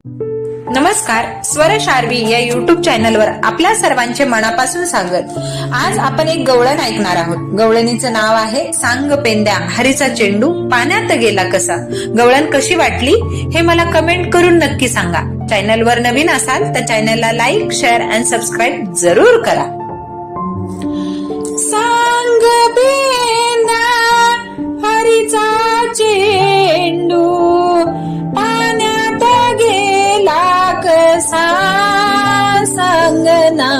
नमस्कार, स्वर शार्वी या युट्यूब चॅनलवर आपल्या सर्वांचे मनापासून स्वागत। आज आपण एक गवळण ऐकणार आहोत। गवळणीचं नाव आहे सांग पेंद्या हरीचा चेंडू पाण्यात गेला कसा। गवळण कशी वाटली हे मला कमेंट करून नक्की सांगा। चॅनलवर नवीन असाल तर चॅनलला लाईक, शेअर आणि सबस्क्राईब जरूर करा। सांग पेंद्या हरीचा चेंडू पाण्यात गेला कसा। सांगना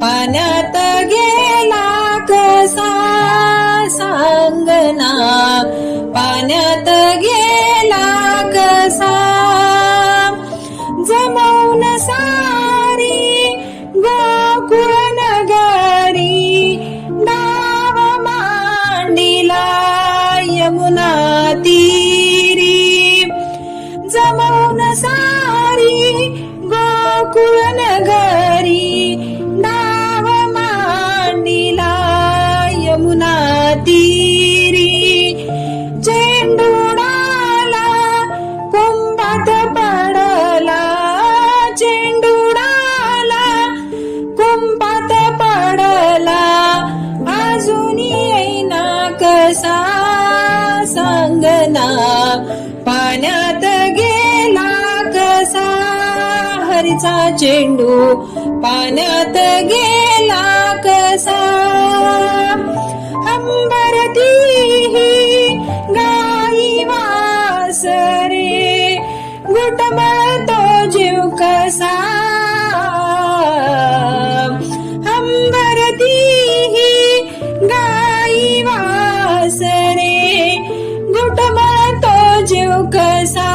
पाण्यात गेला कसा। सांगना पाण्यात गेला कसा। जमवून सारी गोकुळ नगरी नाव मांडिला यमुना तीरी। जमवून सारी गोकुळ नगरी नाव मांडिला यमुना तीरी। चेंडू उडाला कुंभात पडला। चेंडू उडाला कुंभात पडला अजून येईना कसा। सांगना पाण्यात गेला कसा। हरीचा चेंडू पाण्यात गेला कसा। अंबरती गाई वासरे घुटमळतो जीव कसा। अंबरती गाई वासरे घुटमळतो जीव कसा।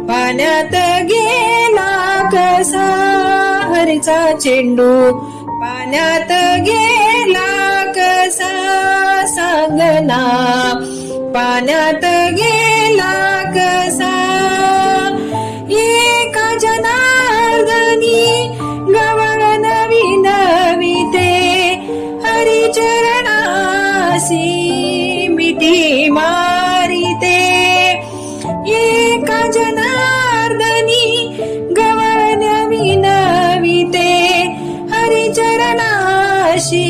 पाण्यात गेला कसा। हरीचा चेंडू पाण्यात गेला कसा। सांगना पाण्यात गेला कसा। एका जनार्दनी गवळण विनविते हरिचरणासी मिठी मारिते। एका जनार्दनी गवळण विनविते हरिचरणाशी